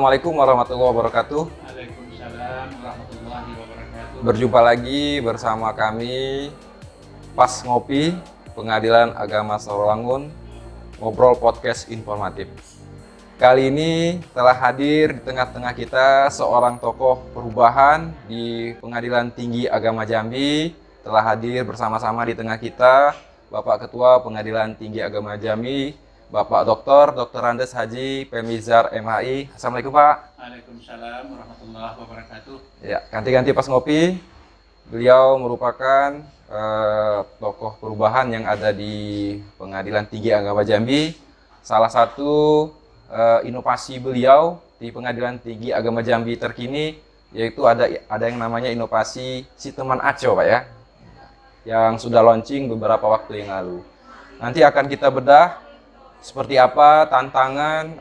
Assalamualaikum warahmatullahi wabarakatuh. Waalaikumsalam warahmatullahi wabarakatuh. Berjumpa lagi bersama kami Pas Ngopi Pengadilan Agama Sarolangun, ngobrol podcast informatif. Kali ini telah hadir di tengah-tengah kita seorang tokoh perubahan di Pengadilan Tinggi Agama Jambi. Telah hadir bersama-sama di tengah kita Bapak Ketua Pengadilan Tinggi Agama Jambi, Bapak Dr. Andes Haji Pemizar MHI. Assalamualaikum Pak. Waalaikumsalam warahmatullahi wabarakatuh. Ya, ganti-ganti Pas Ngopi. Beliau merupakan tokoh perubahan yang ada di Pengadilan Tinggi Agama Jambi. Salah satu inovasi beliau di Pengadilan Tinggi Agama Jambi terkini yaitu ada yang namanya inovasi Siteman Aco, Pak ya, yang sudah launching beberapa waktu yang lalu. Nanti akan kita bedah seperti apa tantangan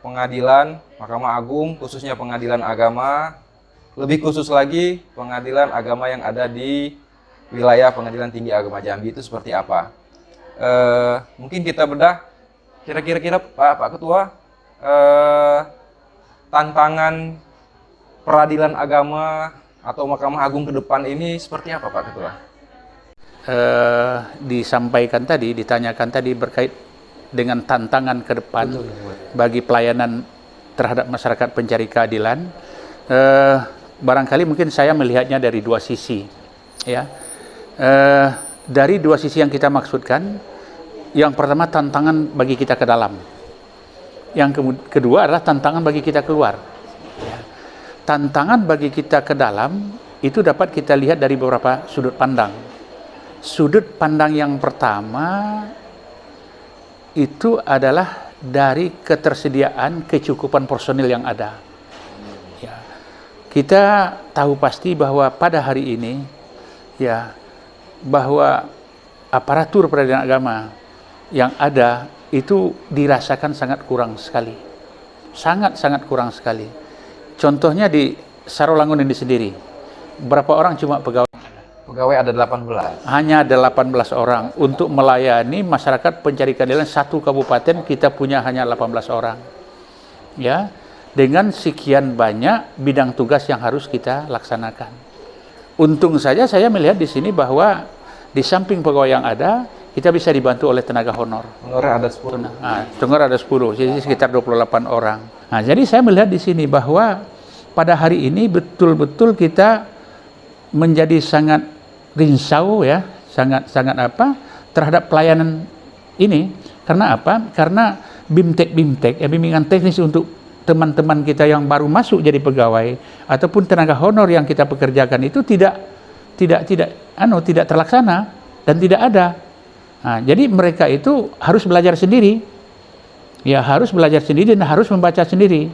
pengadilan Mahkamah Agung, khususnya pengadilan agama, lebih khusus lagi pengadilan agama yang ada di wilayah Pengadilan Tinggi Agama Jambi itu seperti apa. Mungkin kita bedah kira-kira Pak Ketua, tantangan peradilan agama atau Mahkamah Agung ke depan ini seperti apa Pak Ketua? Ditanyakan tadi berkait dengan tantangan ke depan bagi pelayanan terhadap masyarakat pencari keadilan. Barangkali mungkin saya melihatnya dari dua sisi, ya. Dari dua sisi yang kita maksudkan. Yang pertama, tantangan bagi kita ke dalam. Yang kedua adalah tantangan bagi kita keluar. Ya. Tantangan bagi kita ke dalam itu dapat kita lihat dari beberapa sudut pandang. Sudut pandang yang pertama itu adalah dari ketersediaan kecukupan personil yang ada. Ya. Kita tahu pasti bahwa pada hari ini, ya, bahwa aparatur peradilan agama yang ada itu dirasakan sangat kurang sekali. Sangat kurang sekali. Contohnya di Sarolangun ini sendiri, berapa orang cuma pegawai? Pegawai ada 18. Hanya ada 18 orang. Untuk melayani masyarakat pencari keadilan satu kabupaten, kita punya hanya 18 orang. Ya, dengan sekian banyak bidang tugas yang harus kita laksanakan. Untung saja saya melihat di sini bahwa di samping pegawai yang ada, kita bisa dibantu oleh tenaga honor. Honornya ada 10. Honor ada 10, jadi sekitar 28 orang. Nah, jadi saya melihat di sini bahwa pada hari ini betul-betul kita menjadi sangat rinsau, ya, sangat terhadap pelayanan ini. Karena apa? Karena BIMTEK, ya, bimbingan teknis untuk teman-teman kita yang baru masuk jadi pegawai ataupun tenaga honor yang kita pekerjakan itu tidak terlaksana dan tidak ada. Nah, jadi mereka itu harus belajar sendiri, ya, harus belajar sendiri dan harus membaca sendiri.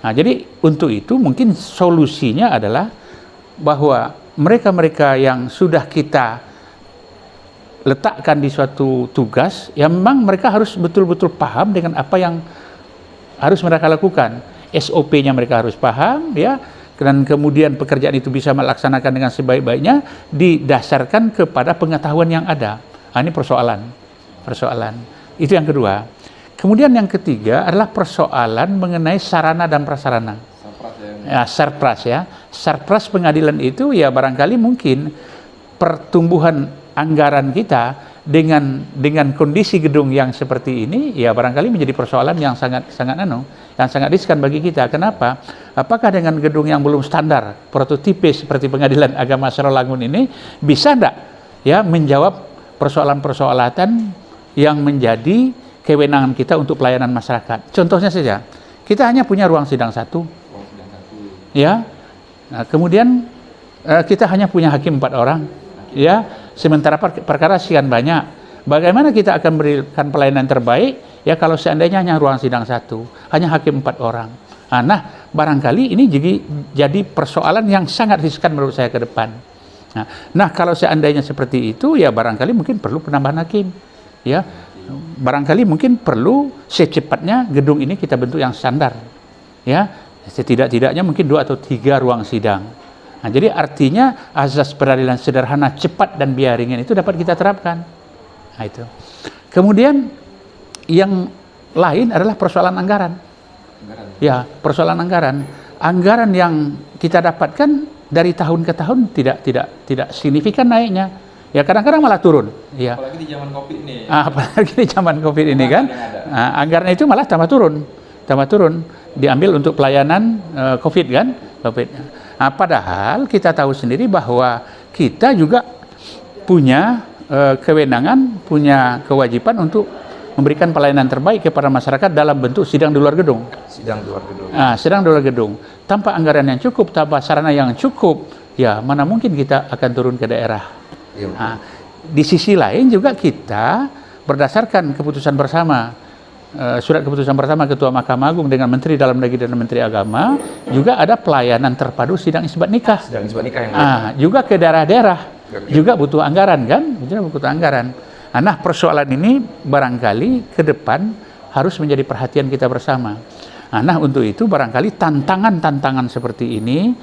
Nah, jadi untuk itu mungkin solusinya adalah bahwa mereka-mereka yang sudah kita letakkan di suatu tugas, ya memang mereka harus betul-betul paham dengan apa yang harus mereka lakukan. SOP-nya mereka harus paham, ya, dan kemudian pekerjaan itu bisa melaksanakan dengan sebaik-baiknya didasarkan kepada pengetahuan yang ada. Nah, ini persoalan. Itu yang kedua. Kemudian yang ketiga adalah persoalan mengenai sarana dan prasarana. Sarpras, ya. Sarpras pengadilan itu, ya, barangkali mungkin pertumbuhan anggaran kita dengan kondisi gedung yang seperti ini, ya, barangkali menjadi persoalan yang sangat riskan bagi kita. Kenapa? Apakah dengan gedung yang belum standar, prototipe seperti Pengadilan Agama Sarolangun ini bisa enggak, ya, menjawab persoalan-persoalan yang menjadi kewenangan kita untuk pelayanan masyarakat. Contohnya saja, kita hanya punya ruang sidang satu. Ya. Nah, kemudian kita hanya punya hakim 4 orang. Ya, sementara perkara sekian banyak. Bagaimana kita akan memberikan pelayanan terbaik, ya, kalau seandainya hanya ruang sidang satu, hanya hakim 4 orang. Nah, barangkali ini jadi persoalan yang sangat riskan menurut saya ke depan. Nah, kalau seandainya seperti itu, ya barangkali mungkin perlu penambahan hakim, ya, barangkali mungkin perlu secepatnya gedung ini kita bentuk yang standar, ya, setidak-tidaknya mungkin 2 atau 3 ruang sidang. Nah, jadi artinya azas peradilan sederhana, cepat dan biaya ringan itu dapat kita terapkan. Nah, itu. Kemudian yang lain adalah persoalan anggaran. Ya, persoalan anggaran. Anggaran yang kita dapatkan dari tahun ke tahun tidak signifikan naiknya. Ya kadang-kadang malah turun. Ya. Apalagi di zaman Covid ini. Apalagi di zaman Covid ini kan, anggaran itu malah tambah turun, diambil untuk pelayanan Covid kan, Covid. Nah, padahal kita tahu sendiri bahwa kita juga punya kewenangan, punya kewajiban untuk memberikan pelayanan terbaik kepada masyarakat dalam bentuk sidang di luar gedung. Sidang di luar gedung. Nah, sidang di luar gedung. Tanpa anggaran yang cukup, tanpa sarana yang cukup, ya mana mungkin kita akan turun ke daerah. Iya. Nah, di sisi lain juga kita berdasarkan keputusan bersama, surat keputusan bersama Ketua Mahkamah Agung dengan Menteri Dalam Negeri dan Menteri Agama, juga ada pelayanan terpadu sidang isbat nikah. Sidang isbat nikah yang Juga ke daerah-daerah, juga butuh anggaran kan, juga butuh anggaran. Nah, persoalan ini barangkali ke depan harus menjadi perhatian kita bersama. Nah, untuk itu barangkali tantangan-tantangan seperti ini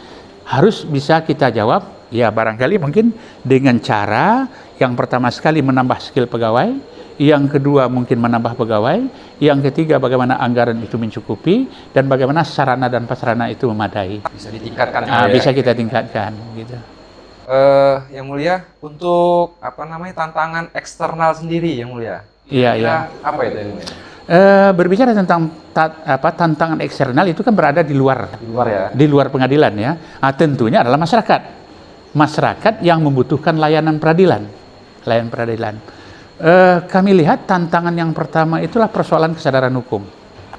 harus bisa kita jawab, ya barangkali mungkin dengan cara yang pertama sekali menambah skill pegawai, yang kedua mungkin menambah pegawai, yang ketiga bagaimana anggaran itu mencukupi, dan bagaimana sarana dan prasarana itu memadai. bisa ditingkatkan. Bisa kita tingkatkan gitu. Yang Mulia, untuk tantangan eksternal sendiri Yang Mulia. Iya. Apa itu Yang Mulia? Berbicara tentang tantangan eksternal itu kan berada di luar ya. Di luar pengadilan ya. Tentunya adalah masyarakat yang membutuhkan layanan peradilan. Kami lihat tantangan yang pertama itulah persoalan kesadaran hukum.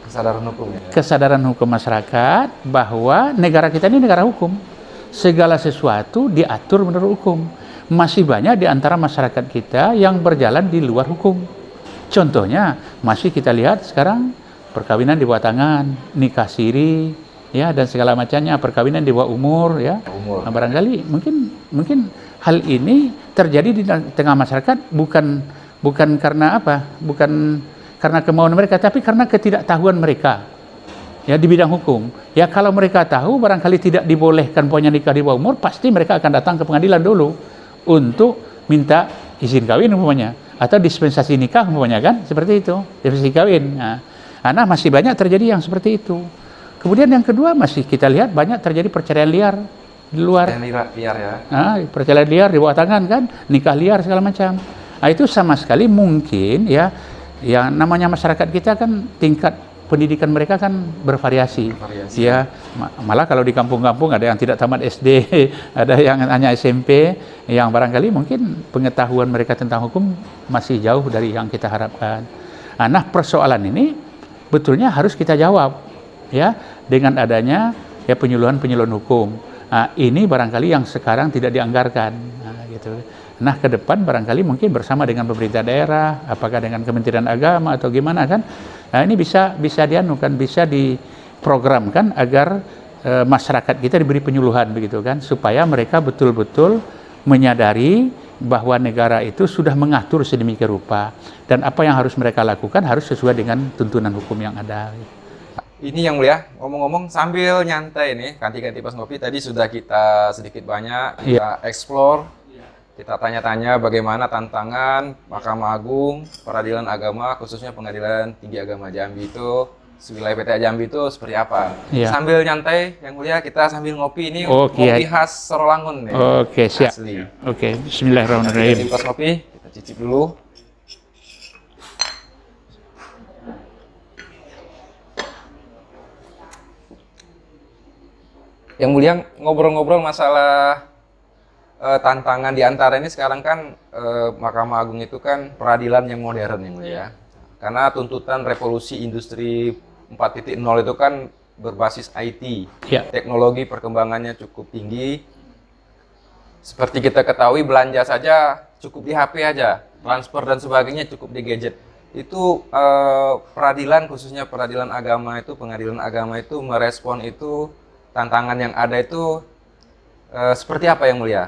Kesadaran hukum ya. Kesadaran hukum masyarakat bahwa negara kita ini negara hukum. Segala sesuatu diatur menurut hukum. Masih banyak di antara masyarakat kita yang berjalan di luar hukum. Contohnya masih kita lihat sekarang perkawinan di bawah tangan, nikah siri, ya dan segala macamnya, perkawinan di bawah umur, ya. Nah, barangkali mungkin hal ini terjadi di tengah masyarakat bukan karena bukan karena kemauan mereka, tapi karena ketidaktahuan mereka. Ya di bidang hukum. Ya kalau mereka tahu barangkali tidak dibolehkan punya nikah di bawah umur, pasti mereka akan datang ke pengadilan dulu untuk minta izin kawin umpamanya atau dispensasi nikah umpamanya kan, seperti itu, dispensasi kawin. Nah, masih banyak terjadi yang seperti itu. Kemudian yang kedua masih kita lihat banyak terjadi perceraian liar di luar. Perceraian liar ya. Perceraian liar di bawah tangan kan, nikah liar segala macam. Itu sama sekali mungkin ya yang namanya masyarakat kita kan tingkat pendidikan mereka kan bervariasi. Ya, malah kalau di kampung-kampung ada yang tidak tamat SD, ada yang hanya SMP, yang barangkali mungkin pengetahuan mereka tentang hukum masih jauh dari yang kita harapkan. Nah, persoalan ini betulnya harus kita jawab ya dengan adanya ya penyuluhan hukum. Ini barangkali yang sekarang tidak dianggarkan. Gitu. Nah, ke depan barangkali mungkin bersama dengan pemerintah daerah, apakah dengan Kementerian Agama atau gimana kan? Nah, ini bisa diprogramkan agar masyarakat kita diberi penyuluhan begitu kan, supaya mereka betul-betul menyadari bahwa negara itu sudah mengatur sedemikian rupa dan apa yang harus mereka lakukan harus sesuai dengan tuntunan hukum yang ada. Ini Yang Mulia, ngomong-ngomong sambil nyantai nih, ganti-ganti pas ngopi tadi sudah kita sedikit banyak kita explore, kita tanya-tanya bagaimana tantangan Mahkamah Agung, Peradilan Agama, khususnya Pengadilan Tinggi Agama Jambi itu, wilayah PTA Jambi itu seperti apa. Sambil nyantai Yang Mulia, kita sambil ngopi ini, kopi khas Sorolangun nih. Siap. Asli. Bismillahirrahmanirrahim. Pas kopi, kita cicip dulu. Yang Mulia, ngobrol-ngobrol masalah tantangan di antara ini sekarang kan Mahkamah Agung itu kan peradilan yang modern Yang Mulia. Karena tuntutan revolusi industri 4.0 itu kan berbasis IT. Teknologi perkembangannya cukup tinggi. Seperti kita ketahui belanja saja cukup di HP aja, transfer dan sebagainya cukup di gadget. Itu peradilan khususnya peradilan agama itu, pengadilan agama itu merespon itu tantangan yang ada itu seperti apa Yang Mulia?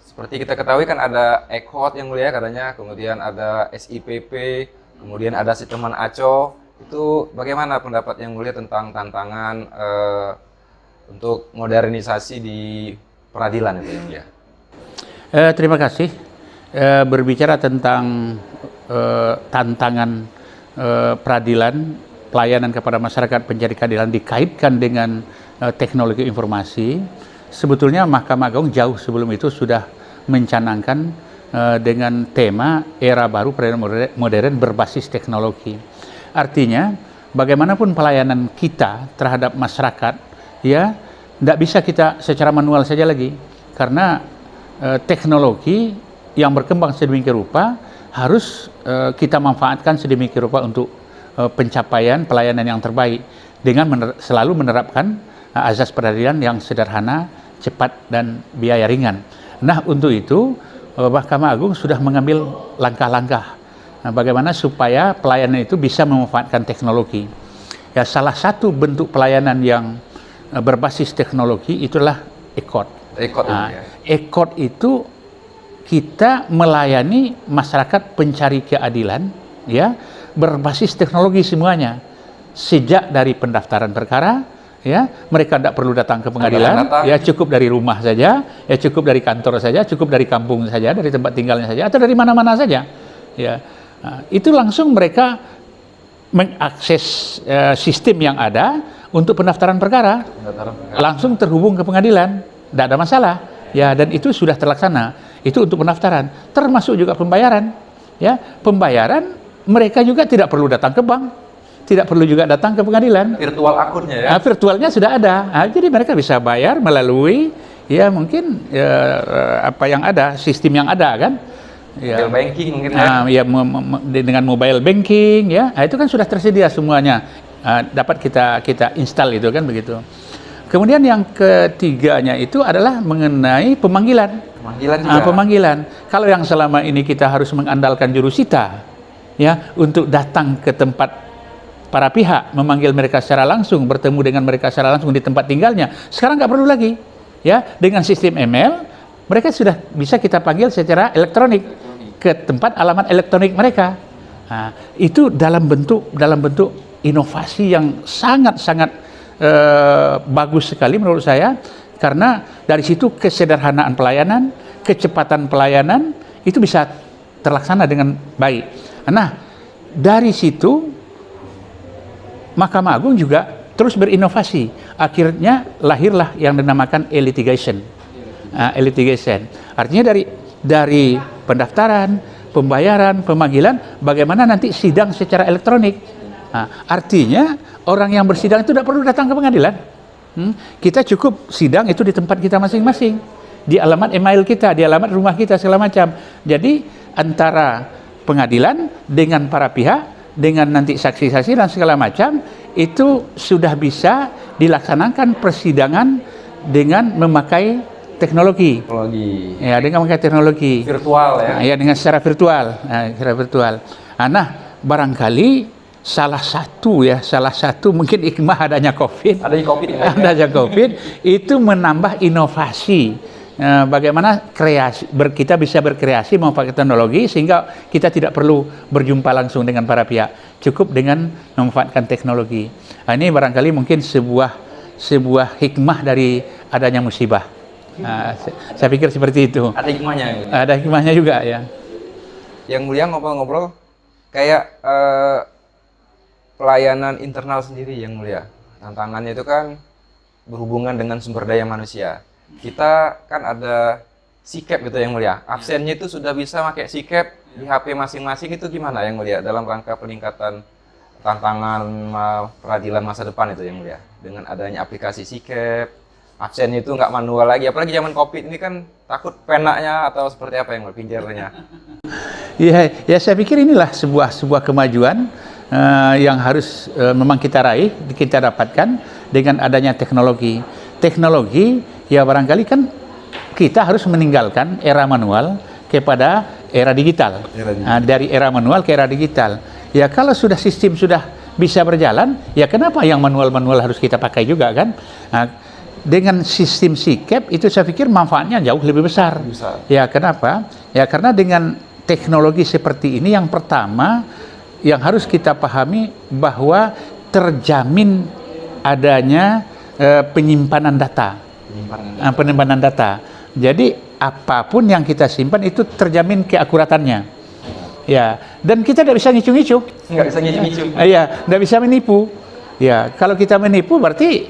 Seperti kita ketahui kan ada ECHOT Yang Mulia katanya, kemudian ada SIPP, kemudian ada Siteman ACO. Itu bagaimana pendapat Yang Mulia tentang tantangan untuk modernisasi di peradilan itu Yang Mulia? Terima kasih. Berbicara tentang tantangan peradilan pelayanan kepada masyarakat pencari keadilan dikaitkan dengan teknologi informasi, sebetulnya Mahkamah Agung jauh sebelum itu sudah mencanangkan dengan tema era baru peradaban modern berbasis teknologi. Artinya, bagaimanapun pelayanan kita terhadap masyarakat, ya, tidak bisa kita secara manual saja lagi, karena teknologi yang berkembang sedemikian rupa harus kita manfaatkan sedemikian rupa untuk pencapaian pelayanan yang terbaik dengan selalu menerapkan azas peradilan yang sederhana, cepat, dan biaya ringan. Nah, untuk itu Mahkamah Agung sudah mengambil langkah-langkah bagaimana supaya pelayanan itu bisa memanfaatkan teknologi. Ya, salah satu bentuk pelayanan yang berbasis teknologi itulah ECOT. ECOT itu kita melayani masyarakat pencari keadilan, ya, berbasis teknologi semuanya, sejak dari pendaftaran perkara, ya, mereka tidak perlu datang ke pengadilan, ya, cukup dari rumah saja, ya, cukup dari kantor saja, cukup dari kampung saja, dari tempat tinggalnya saja, atau dari mana-mana saja, ya. Itu langsung mereka mengakses sistem yang ada untuk pendaftaran perkara, langsung terhubung ke pengadilan, tidak ada masalah, ya, dan itu sudah terlaksana. Itu untuk pendaftaran, termasuk juga pembayaran, ya, pembayaran mereka juga tidak perlu datang ke bank, tidak perlu juga datang ke pengadilan. Virtual akunnya, ya. Virtualnya sudah ada. Jadi mereka bisa bayar melalui, ya, mungkin apa yang ada, sistem yang ada, kan. Ya. Mobile banking mungkin, ya. Ya, dengan mobile banking, ya, itu kan sudah tersedia semuanya, dapat kita install itu, kan, begitu. Kemudian yang ketiganya itu adalah mengenai pemanggilan. Pemanggilan juga. Pemanggilan. Kalau yang selama ini kita harus mengandalkan jurusita, ya, untuk datang ke tempat para pihak, memanggil mereka secara langsung, bertemu dengan mereka secara langsung di tempat tinggalnya. Sekarang nggak perlu lagi, ya, dengan sistem email mereka sudah bisa kita panggil secara elektronik ke tempat alamat elektronik mereka. Itu dalam bentuk inovasi yang sangat bagus sekali menurut saya, karena dari situ kesederhanaan pelayanan, kecepatan pelayanan itu bisa terlaksana dengan baik. Nah, dari situ Mahkamah Agung juga terus berinovasi. Akhirnya lahirlah yang dinamakan e-litigation. E-litigation. Artinya dari pendaftaran, pembayaran, pemanggilan, bagaimana nanti sidang secara elektronik. Artinya orang yang bersidang itu tidak perlu datang ke pengadilan. Kita cukup sidang itu di tempat kita masing-masing, di alamat email kita, di alamat rumah kita, segala macam. Jadi antara pengadilan dengan para pihak, dengan nanti saksi-saksi dan segala macam, itu sudah bisa dilaksanakan persidangan dengan memakai teknologi. Ya, dengan memakai teknologi Virtual, ya. Ya, dengan secara virtual. Nah, barangkali salah satu mungkin hikmah adanya COVID. Adanya COVID itu menambah inovasi. Bagaimana kita bisa berkreasi memakai teknologi sehingga kita tidak perlu berjumpa langsung dengan para pihak, cukup dengan memanfaatkan teknologi. Ini barangkali mungkin sebuah hikmah dari adanya musibah. Saya pikir seperti itu. Ada hikmahnya. Ada hikmahnya juga, ya. Yang mulia ngobrol-ngobrol kayak pelayanan internal sendiri, yang mulia. Tantangannya itu kan berhubungan dengan sumber daya manusia. Kita kan ada SICAP gitu, yang mulia. Absennya itu sudah bisa pakai SICAP di HP masing-masing, itu gimana, yang mulia, dalam rangka peningkatan tantangan peradilan masa depan itu, yang mulia, dengan adanya aplikasi SICAP, absennya itu nggak manual lagi, apalagi zaman COVID ini kan takut penanya atau seperti apa, yang pinjarnya. Ya, saya pikir inilah sebuah kemajuan yang harus memang kita raih, kita dapatkan dengan adanya teknologi. Teknologi, ya, barangkali kan kita harus meninggalkan era manual kepada era digital. Dari era manual ke era digital. Ya, kalau sistem sudah bisa berjalan, ya kenapa yang manual-manual harus kita pakai juga, kan? Dengan sistem SICAP itu saya pikir manfaatnya jauh lebih besar. Ya, kenapa? Ya, karena dengan teknologi seperti ini, yang pertama yang harus kita pahami bahwa terjamin adanya penyimpanan data. Penyimpanan data. Jadi apapun yang kita simpan itu terjamin keakuratannya. Ya, dan kita tidak bisa ngicu-ngicu. Nggak bisa ngicu-ngicu. Iya, tidak bisa menipu. Ya, kalau kita menipu berarti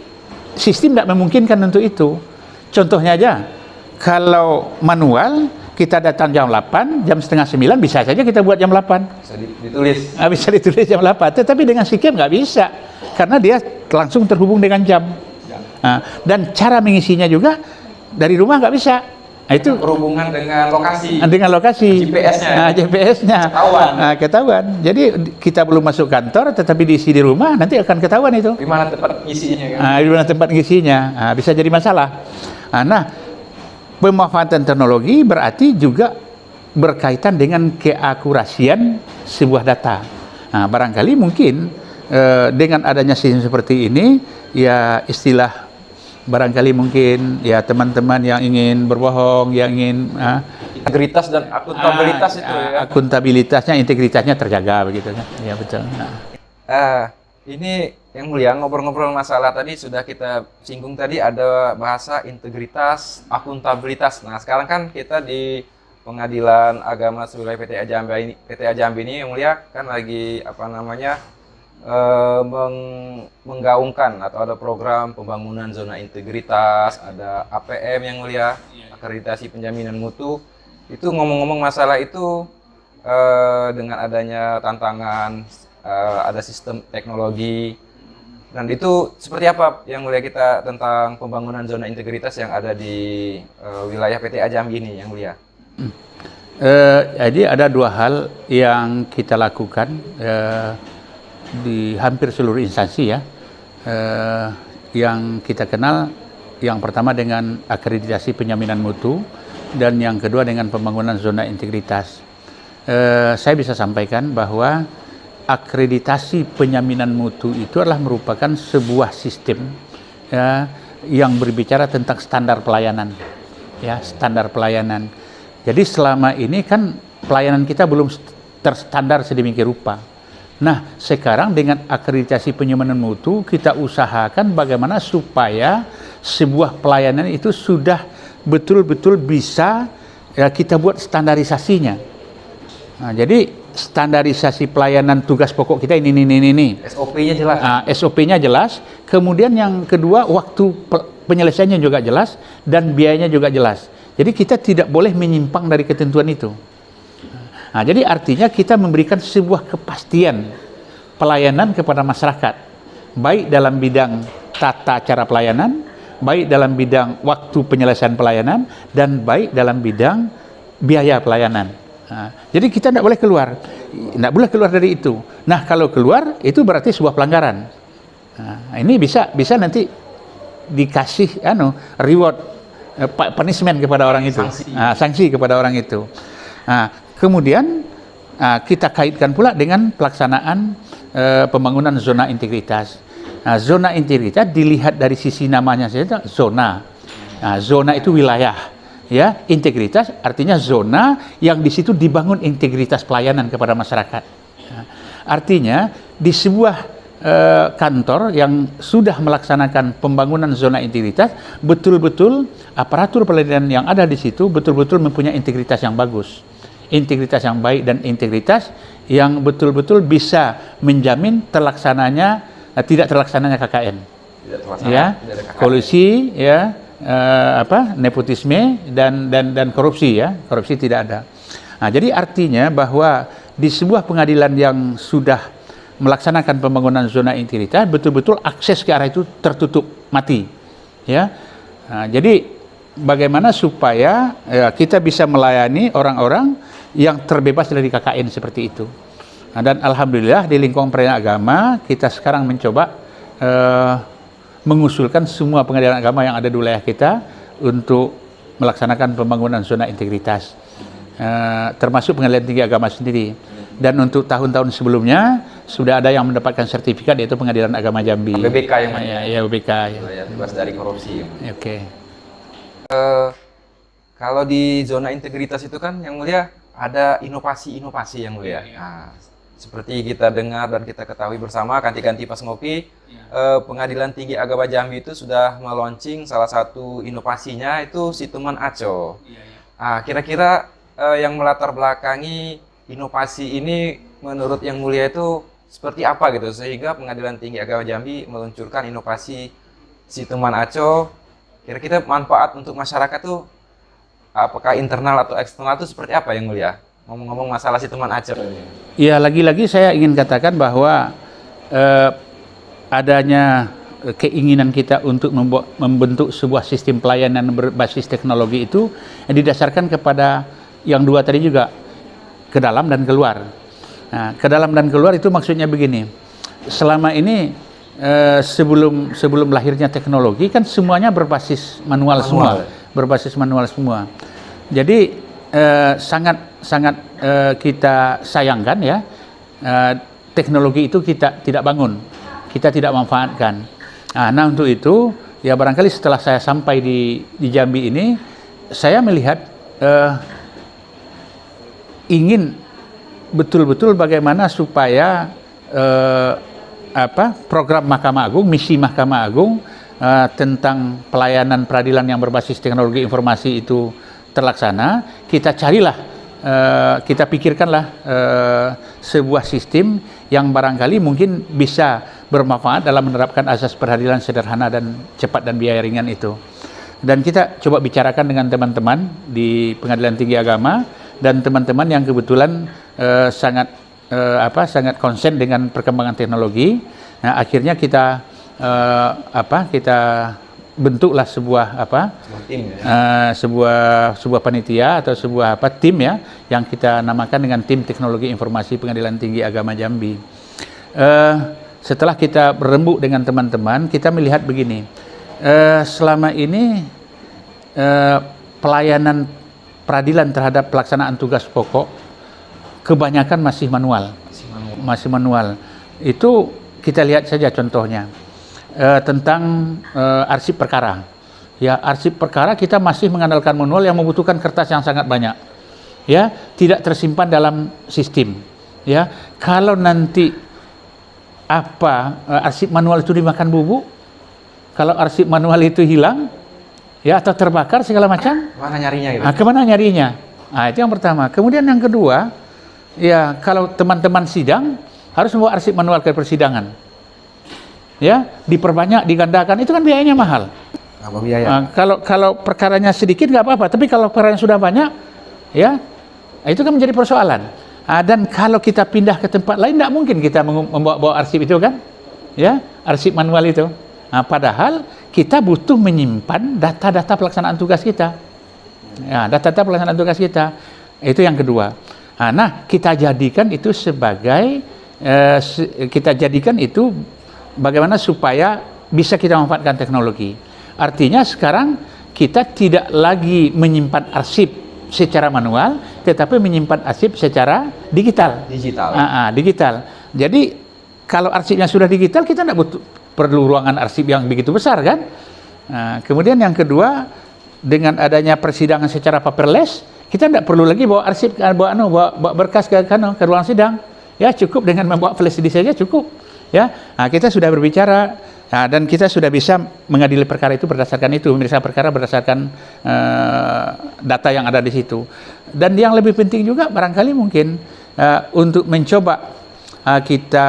sistem tidak memungkinkan untuk itu. Contohnya aja, kalau manual kita datang jam 8, jam setengah 9 bisa saja kita buat jam 8. Bisa ditulis. Bisa ditulis jam 8, tetapi dengan SIKEM nggak bisa, karena dia langsung terhubung dengan jam. Dan cara mengisinya juga dari rumah nggak bisa. Nah, itu Berhubungan dengan lokasi. dengan lokasi GPS-nya. GPS-nya Ketahuan. ketahuan. Jadi kita belum masuk kantor tetapi diisi di rumah, nanti akan ketahuan itu. Di mana tempat ngisinya kan? Di mana tempat ngisinya. Bisa jadi masalah. Nah, pemanfaatan teknologi berarti juga berkaitan dengan keakurasian sebuah data. Barangkali mungkin dengan adanya sistem seperti ini, ya istilah barangkali mungkin ya teman-teman yang ingin berbohong, yang ingin Integritas dan akuntabilitas itu ya. akuntabilitasnya, integritasnya terjaga begitu kan. Ya betul. Ini yang mulia, ngobrol-ngobrol masalah tadi sudah kita singgung tadi, ada bahasa integritas, akuntabilitas. Nah, sekarang kan kita di Pengadilan Agama Sewilayah PTA Jambi ini yang mulia kan lagi menggaungkan atau ada program pembangunan zona integritas, ada APM yang mulia, akreditasi penjaminan mutu. Itu ngomong-ngomong masalah itu dengan adanya tantangan, ada sistem teknologi, dan itu seperti apa yang mulia kita tentang pembangunan zona integritas yang ada di wilayah PTA Jambi ini yang mulia? Jadi ada dua hal yang kita lakukan di hampir seluruh instansi ya, yang kita kenal. Yang pertama dengan akreditasi penjaminan mutu, dan yang kedua dengan pembangunan zona integritas. Saya bisa sampaikan bahwa akreditasi penjaminan mutu itu adalah merupakan sebuah sistem ya, yang berbicara tentang standar pelayanan, ya, standar pelayanan. Jadi selama ini kan pelayanan kita belum terstandar sedemikian rupa. Nah, sekarang dengan akreditasi penjaminan mutu kita usahakan bagaimana supaya sebuah pelayanan itu sudah betul-betul bisa ya, kita buat standarisasinya. Nah, jadi standarisasi pelayanan tugas pokok kita ini. SOP-nya jelas. SOP-nya jelas. Kemudian yang kedua, waktu penyelesaiannya juga jelas dan biayanya juga jelas. Jadi kita tidak boleh menyimpang dari ketentuan itu. Nah, jadi artinya kita memberikan sebuah kepastian pelayanan kepada masyarakat, baik dalam bidang tata cara pelayanan, baik dalam bidang waktu penyelesaian pelayanan, dan baik dalam bidang biaya pelayanan. Nah, jadi kita tidak boleh keluar dari itu. Nah, kalau keluar itu berarti sebuah pelanggaran. Nah, ini bisa nanti dikasih reward, punishment kepada orang itu, sanksi kepada orang itu. Nah, kemudian kita kaitkan pula dengan pelaksanaan pembangunan zona integritas. Zona integritas dilihat dari sisi namanya saja, zona. Zona itu wilayah. Ya, integritas artinya zona yang di situ dibangun integritas pelayanan kepada masyarakat. Artinya di sebuah kantor yang sudah melaksanakan pembangunan zona integritas, betul-betul aparatur pelayanan yang ada di situ betul-betul mempunyai integritas yang bagus, integritas yang baik, dan integritas yang betul-betul bisa menjamin tidak terlaksananya KKN, ya, kolusi, ya, nepotisme dan korupsi, ya, korupsi tidak ada. Nah, jadi artinya bahwa di sebuah pengadilan yang sudah melaksanakan pembangunan zona integritas, betul-betul akses ke arah itu tertutup mati, ya. Nah, jadi bagaimana supaya kita bisa melayani orang-orang yang terbebas dari KKN seperti itu. Nah, dan alhamdulillah di lingkungan Pengadilan Agama kita sekarang mencoba mengusulkan semua pengadilan agama yang ada di wilayah kita untuk melaksanakan pembangunan zona integritas, termasuk Pengadilan Tinggi Agama sendiri. Dan untuk tahun-tahun sebelumnya sudah ada yang mendapatkan sertifikat, yaitu Pengadilan Agama Jambi. BBK yang mana? Ya, BBK. Ya, bebas dari korupsi. Oke. Kalau di zona integritas itu kan yang mulia ada inovasi-inovasi yang mulia. Nah, seperti kita dengar dan kita ketahui bersama, ganti-ganti pas ngopi, Pengadilan Tinggi Agama Jambi itu sudah meluncing salah satu inovasinya itu Situman Aco. Kira-kira yang melatar belakangi inovasi ini menurut Yang Mulia itu seperti apa gitu sehingga Pengadilan Tinggi Agama Jambi meluncurkan inovasi si teman Aco. Kira-kira manfaat untuk masyarakat tuh apakah internal atau eksternal itu seperti apa Yang Mulia? Ngomong-ngomong masalah si teman Aco ini. Ya, lagi-lagi saya ingin katakan bahwa adanya keinginan kita untuk membentuk sebuah sistem pelayanan berbasis teknologi itu didasarkan kepada yang dua tadi juga, ke dalam dan keluar. Nah, ke dalam dan keluar itu maksudnya begini, selama ini sebelum lahirnya teknologi kan semuanya berbasis manual semua, berbasis manual semua. Jadi sangat kita sayangkan ya, teknologi itu kita tidak bangun, kita tidak manfaatkan. Nah, untuk itu ya barangkali setelah saya sampai di Jambi ini, saya melihat ingin betul-betul bagaimana supaya program Mahkamah Agung, misi Mahkamah Agung tentang pelayanan peradilan yang berbasis teknologi informasi itu terlaksana. Kita carilah, kita pikirkanlah sebuah sistem yang barangkali mungkin bisa bermanfaat dalam menerapkan asas peradilan sederhana dan cepat dan biaya ringan itu. Dan kita coba bicarakan dengan teman-teman di Pengadilan Tinggi Agama dan teman-teman yang kebetulan sangat konsen dengan perkembangan teknologi. Nah, akhirnya kita bentuklah sebuah tim, ya? sebuah panitia atau sebuah tim ya, yang kita namakan dengan Tim Teknologi Informasi Pengadilan Tinggi Agama Jambi. Setelah kita berembuk dengan teman-teman, kita melihat begini, selama ini pelayanan peradilan terhadap pelaksanaan tugas pokok kebanyakan masih manual. Itu kita lihat saja contohnya tentang arsip perkara. Ya, arsip perkara kita masih mengandalkan manual yang membutuhkan kertas yang sangat banyak. Ya, tidak tersimpan dalam sistem. Ya, kalau nanti arsip manual itu dimakan bubuk, kalau arsip manual itu hilang, ya, atau terbakar segala macam, Mana nyarinya gitu? Kemana nyarinya? Itu yang pertama. Kemudian yang kedua, ya kalau teman-teman sidang harus membawa arsip manual ke persidangan, ya, diperbanyak, digandakan, itu kan biayanya mahal. Apa biaya? Kalau perkaranya sedikit nggak apa-apa, tapi kalau perkaranya sudah banyak, ya, itu kan menjadi persoalan. Dan kalau kita pindah ke tempat lain, tidak mungkin kita membawa arsip itu kan, ya, arsip manual itu. Padahal kita butuh menyimpan data-data pelaksanaan tugas kita. Ya, data-data pelaksanaan tugas kita. Itu yang kedua. Nah, kita jadikan itu sebagai bagaimana supaya bisa kita manfaatkan teknologi. Artinya sekarang kita tidak lagi menyimpan arsip secara manual, tetapi menyimpan arsip secara digital. Digital. Jadi kalau arsipnya sudah digital, kita tidak perlu ruangan arsip yang begitu besar kan. Kemudian yang kedua, dengan adanya persidangan secara paperless, kita tidak perlu lagi bawa arsip, bawa berkas ke ruang sidang. Ya, cukup dengan membawa flash disk saja cukup. Ya, kita sudah berbicara. Dan kita sudah bisa mengadili perkara itu berdasarkan itu, memeriksa perkara berdasarkan data yang ada di situ. Dan yang lebih penting juga barangkali mungkin untuk mencoba kita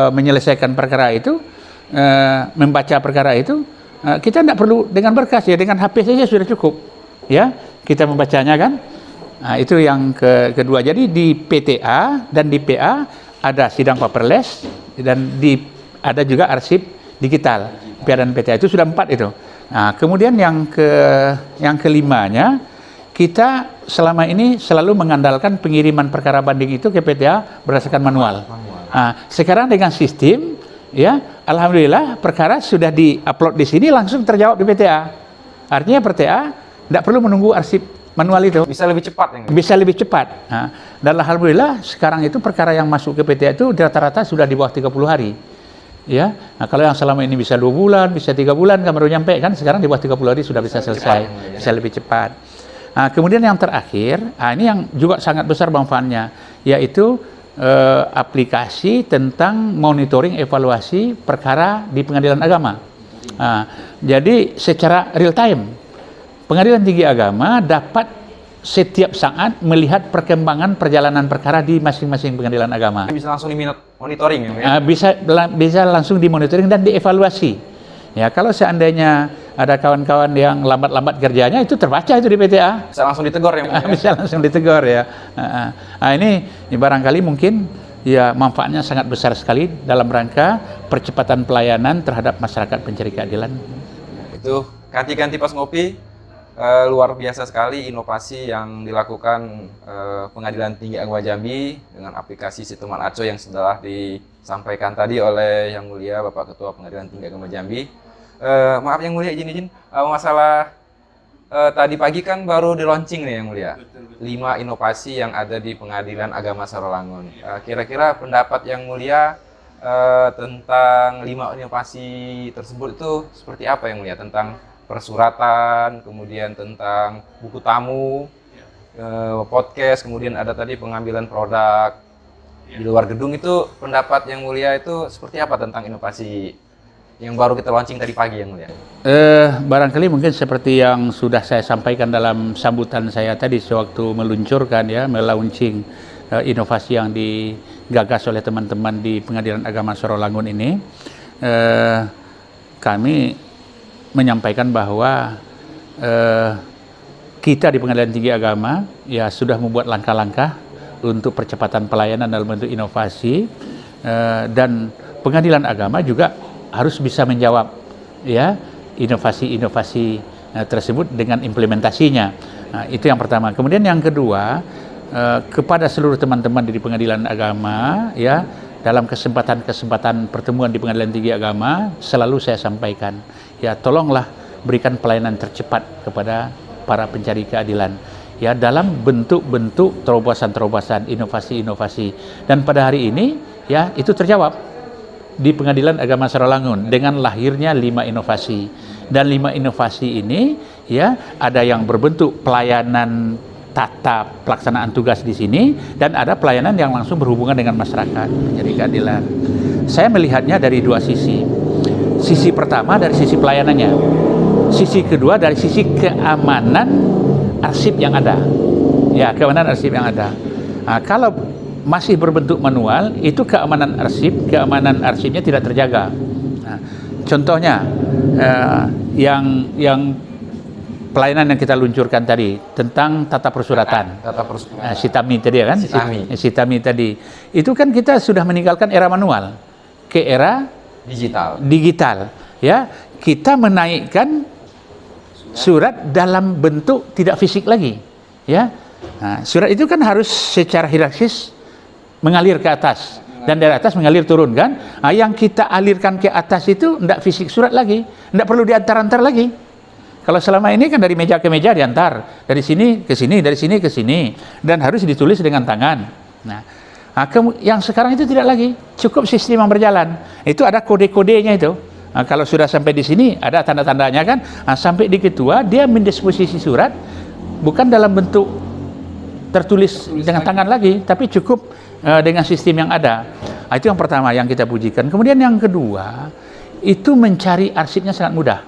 menyelesaikan perkara itu, membaca perkara itu, kita tidak perlu dengan berkas, ya, dengan HP saja sudah cukup. Ya, kita membacanya kan. Itu yang kedua. Jadi di PTA dan di PA ada sidang paperless dan ada juga arsip digital. PA dan PTA itu sudah 4 itu. Kemudian yang kelimanya, kita selama ini selalu mengandalkan pengiriman perkara banding itu ke PTA berdasarkan manual. Sekarang dengan sistem, ya, alhamdulillah perkara sudah di-upload di sini langsung terjawab di PTA. Artinya PTA tidak perlu menunggu arsip manual itu. Bisa lebih cepat ya? Bisa lebih cepat. Dan alhamdulillah sekarang itu perkara yang masuk ke PTA itu rata-rata sudah di bawah 30 hari. Ya, kalau yang selama ini bisa 2 bulan, bisa 3 bulan, kan baru nyampe kan, sekarang di bawah 30 hari sudah bisa selesai, bisa lebih cepat. Kemudian yang terakhir, ini yang juga sangat besar manfaatnya, yaitu aplikasi tentang monitoring evaluasi perkara di Pengadilan Agama. Jadi secara real time, Pengadilan Tinggi Agama dapat setiap saat melihat perkembangan perjalanan perkara di masing-masing pengadilan agama. Bisa langsung monitoring ya? Bisa langsung dimonitoring dan dievaluasi. Ya, kalau seandainya ada kawan-kawan yang lambat-lambat kerjanya, itu terbaca itu di PTA. Bisa langsung ditegur ya? Bisa langsung ditegur ya. Nah, ini barangkali mungkin ya manfaatnya sangat besar sekali dalam rangka percepatan pelayanan terhadap masyarakat pencari keadilan. Itu ganti-ganti pas ngopi. Luar biasa sekali inovasi yang dilakukan Pengadilan Tinggi Agama Jambi dengan aplikasi Situman Aco yang sudah disampaikan tadi oleh Yang Mulia Bapak Ketua Pengadilan Tinggi Agama Jambi. Maaf Yang Mulia, izin masalah tadi pagi kan baru di launching nih Yang Mulia. 5 inovasi yang ada di Pengadilan Agama Sarolangun. Kira-kira pendapat Yang Mulia tentang 5 inovasi tersebut itu seperti apa Yang Mulia? Tentang persuratan, kemudian tentang buku tamu, podcast, kemudian ada tadi pengambilan produk di luar gedung. Itu pendapat Yang Mulia itu seperti apa tentang inovasi yang baru kita launching tadi pagi Yang Mulia? Barangkali mungkin seperti yang sudah saya sampaikan dalam sambutan saya tadi sewaktu meluncurkan ya, melaunching inovasi yang digagas oleh teman-teman di Pengadilan Agama Sarolangun ini. Kami menyampaikan bahwa kita di Pengadilan Tinggi Agama ya sudah membuat langkah-langkah untuk percepatan pelayanan dalam bentuk inovasi, dan Pengadilan Agama juga harus bisa menjawab ya inovasi-inovasi tersebut dengan implementasinya. Nah, itu yang pertama. Kemudian yang kedua, kepada seluruh teman-teman di Pengadilan Agama ya, dalam kesempatan-kesempatan pertemuan di Pengadilan Tinggi Agama selalu saya sampaikan, ya tolonglah berikan pelayanan tercepat kepada para pencari keadilan ya dalam bentuk-bentuk terobosan-terobosan, inovasi-inovasi. Dan pada hari ini ya itu terjawab di Pengadilan Agama Sarolangun dengan lahirnya 5 inovasi. Dan 5 inovasi ini ya ada yang berbentuk pelayanan tata pelaksanaan tugas di sini, dan ada pelayanan yang langsung berhubungan dengan masyarakat pencari keadilan. Saya melihatnya dari 2 sisi. Sisi pertama dari sisi pelayanannya, sisi kedua dari sisi keamanan arsip yang ada. Ya, keamanan arsip yang ada. Nah, kalau masih berbentuk manual, itu keamanan arsipnya tidak terjaga. Nah, contohnya yang pelayanan yang kita luncurkan tadi tentang tata persuratan, Sitami tadi ya kan? Sitami tadi. Itu kan kita sudah meninggalkan era manual ke era digital. Ya, kita menaikkan surat dalam bentuk tidak fisik lagi. Ya, nah, surat itu kan harus secara hierarkis mengalir ke atas dan dari atas mengalir turun kan? Nah, yang kita alirkan ke atas itu tidak fisik surat lagi, tidak perlu diantar-antar lagi. Kalau selama ini kan dari meja ke meja diantar, dari sini ke sini, dari sini ke sini, dan harus ditulis dengan tangan. Nah, yang sekarang itu tidak lagi, cukup sistem yang berjalan. Itu ada kode-kodenya itu. Nah, kalau sudah sampai di sini ada tanda-tandanya kan. Nah, sampai di ketua dia mendisposisi surat bukan dalam bentuk tertulis dengan tangan lagi, tapi cukup dengan sistem yang ada. Nah, itu yang pertama yang kita pujikan. Kemudian yang kedua, itu mencari arsipnya sangat mudah.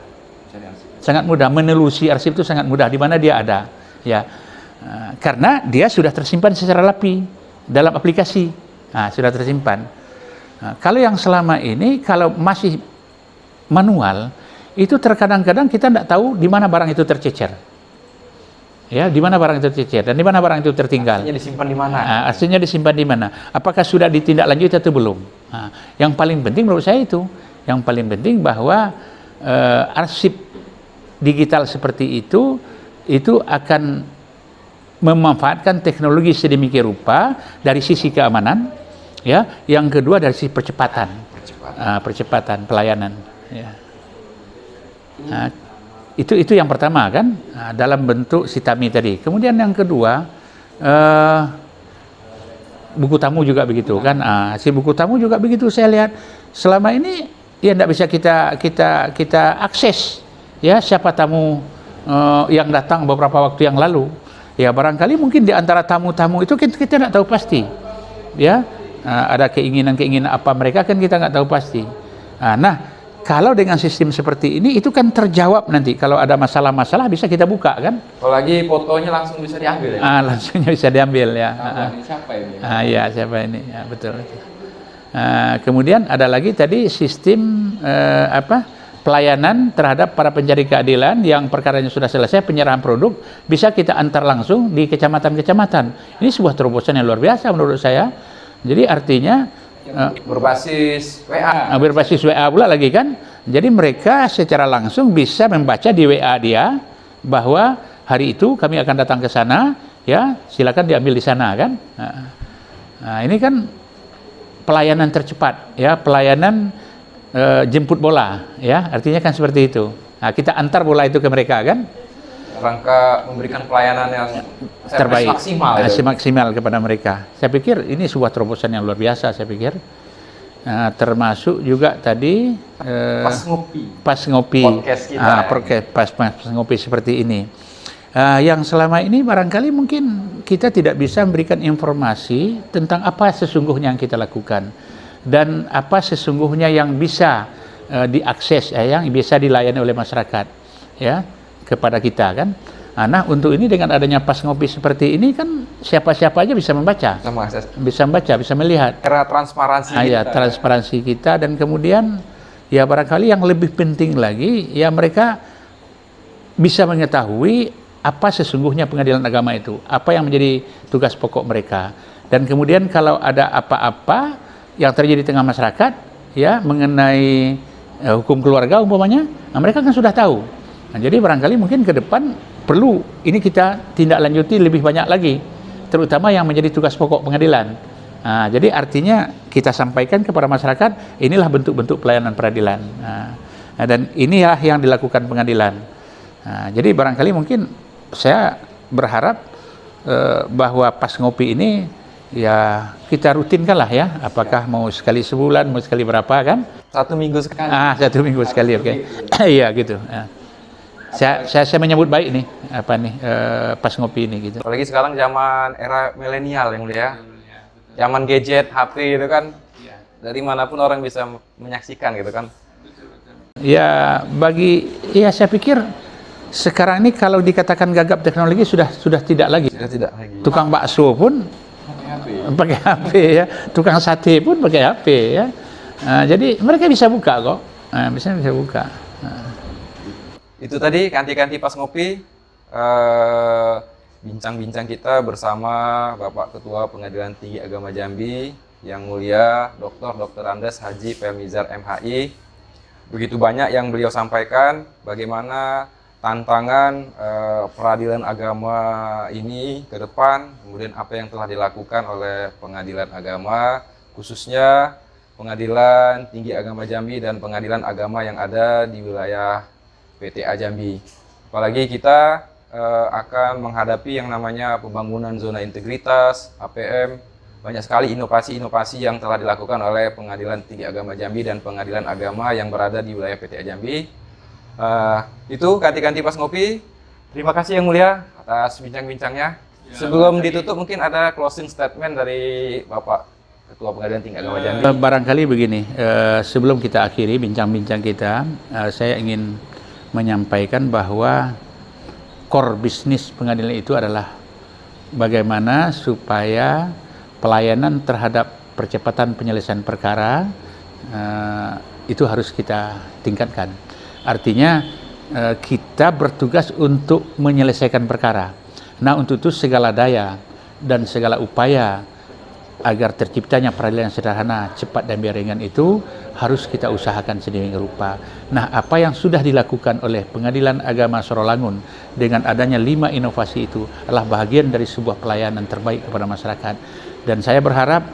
Sangat mudah, menelusi arsip itu sangat mudah di mana dia ada ya, karena dia sudah tersimpan secara rapi dalam aplikasi. Sudah tersimpan. Kalau yang selama ini kalau masih manual itu terkadang-kadang kita tidak tahu di mana barang itu tercecer ya, di mana barang itu tercecer dan di mana barang itu tertinggal. Arsipnya disimpan di mana? Arsipnya disimpan di mana, apakah sudah ditindaklanjuti atau belum. Yang paling penting menurut saya yang paling penting bahwa arsip digital seperti itu akan memanfaatkan teknologi sedemikian rupa dari sisi keamanan ya, yang kedua dari sisi percepatan pelayanan ya. Itu yang pertama kan, dalam bentuk Sitami tadi. Kemudian yang kedua buku tamu juga begitu kan. Si buku tamu juga begitu, saya lihat selama ini ya tidak bisa kita akses ya, siapa tamu yang datang beberapa waktu yang lalu. Ya barangkali mungkin di antara tamu-tamu itu kita tidak tahu pasti. Ya, ada keinginan-keinginan apa mereka kan kita nggak tahu pasti. Nah, kalau dengan sistem seperti ini itu kan terjawab nanti kalau ada masalah-masalah bisa kita buka kan. Kalau lagi fotonya langsung bisa diambil ya. Langsungnya bisa diambil ya. Ini siapa ini? Ya siapa ini? Ya, betul. Kemudian ada lagi tadi sistem pelayanan terhadap para pencari keadilan yang perkaranya sudah selesai, penyerahan produk bisa kita antar langsung di kecamatan-kecamatan. Ini sebuah terobosan yang luar biasa menurut saya. Jadi artinya berbasis WA. Berbasis WA pula lagi kan. Jadi mereka secara langsung bisa membaca di WA dia bahwa hari itu kami akan datang ke sana, ya silakan diambil di sana kan. Ini kan pelayanan tercepat, ya pelayanan jemput bola, ya artinya kan seperti itu. Kita antar bola itu ke mereka kan. Rangka memberikan pelayanan yang terbaik, maksimal kepada mereka. Saya pikir ini sebuah terobosan yang luar biasa. Saya pikir termasuk juga tadi pas ngopi podcast kita, pas ngopi seperti ini. Yang selama ini barangkali mungkin kita tidak bisa memberikan informasi tentang apa sesungguhnya yang kita lakukan dan apa sesungguhnya yang bisa diakses, yang bisa dilayani oleh masyarakat, ya, kepada kita kan. Nah, untuk ini dengan adanya pas ngopi seperti ini kan siapa-siapa aja bisa membaca, bisa melihat. Era transparansi transparansi kita, dan kemudian ya barangkali yang lebih penting lagi ya mereka bisa mengetahui apa sesungguhnya pengadilan agama itu, apa yang menjadi tugas pokok mereka, dan kemudian kalau ada apa-apa yang terjadi di tengah masyarakat ya mengenai hukum keluarga umpamanya, mereka kan sudah tahu. Jadi barangkali mungkin ke depan perlu ini kita tindak lanjuti lebih banyak lagi, terutama yang menjadi tugas pokok pengadilan. Jadi artinya kita sampaikan kepada masyarakat inilah bentuk-bentuk pelayanan peradilan, dan inilah yang dilakukan pengadilan. Jadi barangkali mungkin saya berharap bahwa pas ngopi ini ya kita rutinkan lah ya, apakah mau sekali sebulan, mau sekali berapa kan? 1 minggu sekali. 1 minggu sekali, oke. Iya gitu. Saya menyambut baik nih pas ngopi ini gitu. Apalagi sekarang zaman era milenial yang mulia, zaman gadget, HP itu kan, dari manapun orang bisa menyaksikan gitu kan. Ya saya pikir sekarang ini kalau dikatakan gagap teknologi sudah tidak lagi. Tukang bakso pun pakai HP ya, tukang sate pun pakai HP ya. Jadi mereka bisa buka kok, bisa buka. Itu tadi kanti-kanti pas ngopi, bincang-bincang kita bersama Bapak Ketua Pengadilan Tinggi Agama Jambi, Yang Mulia Dr. Andes Haji Pelmizar MHI. Begitu banyak yang beliau sampaikan, bagaimana tantangan peradilan agama ini ke depan, kemudian apa yang telah dilakukan oleh pengadilan agama, khususnya Pengadilan Tinggi Agama Jambi dan pengadilan agama yang ada di wilayah PTA Jambi. Apalagi kita akan menghadapi yang namanya pembangunan zona integritas, APM, banyak sekali inovasi-inovasi yang telah dilakukan oleh Pengadilan Tinggi Agama Jambi dan pengadilan agama yang berada di wilayah PTA Jambi. Itu ganti-ganti pas ngopi. Terima kasih Yang Mulia atas bincang-bincangnya. Sebelum ditutup mungkin ada closing statement dari Bapak Ketua Pengadilan Tinggi Agama Jambi. Barangkali begini, sebelum kita akhiri bincang-bincang kita, saya ingin menyampaikan bahwa core bisnis pengadilan itu adalah bagaimana supaya pelayanan terhadap percepatan penyelesaian perkara itu harus kita tingkatkan. Artinya kita bertugas untuk menyelesaikan perkara. Nah, untuk itu segala daya dan segala upaya agar terciptanya peradilan yang sederhana, cepat dan ringan itu harus kita usahakan sedemikian rupa. Nah, apa yang sudah dilakukan oleh Pengadilan Agama Sorolangun dengan adanya 5 inovasi itu adalah bagian dari sebuah pelayanan terbaik kepada masyarakat. Dan saya berharap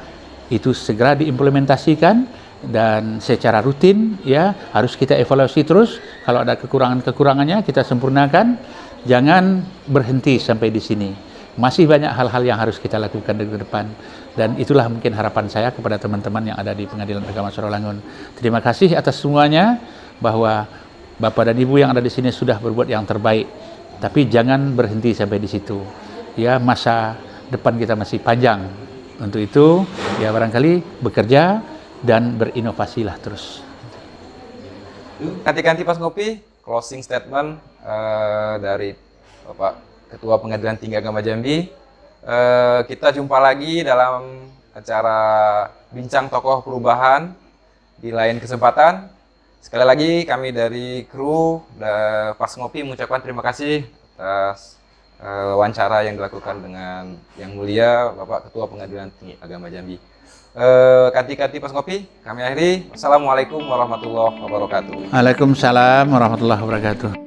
itu segera diimplementasikan dan secara rutin ya harus kita evaluasi terus. Kalau ada kekurangannya kita sempurnakan. Jangan berhenti sampai di sini. Masih banyak hal-hal yang harus kita lakukan ke depan, dan itulah mungkin harapan saya kepada teman-teman yang ada di Pengadilan Agama Sorolangun. Terima kasih atas semuanya, bahwa Bapak dan Ibu yang ada di sini sudah berbuat yang terbaik, tapi jangan berhenti sampai di situ. Ya, masa depan kita masih panjang. Untuk itu, ya barangkali bekerja dan berinovasilah terus. Ganti-ganti pas ngopi, closing statement dari Bapak Ketua Pengadilan Tinggi Agama Jambi. Kita jumpa lagi dalam acara Bincang Tokoh Perubahan di lain kesempatan. Sekali lagi kami dari kru Pas Ngopi mengucapkan terima kasih atas wawancara yang dilakukan dengan Yang Mulia Bapak Ketua Pengadilan Tinggi Agama Jambi. Kanti-kanti Pas Ngopi, kami akhiri. Wassalamualaikum warahmatullahi wabarakatuh. Waalaikumsalam warahmatullahi wabarakatuh.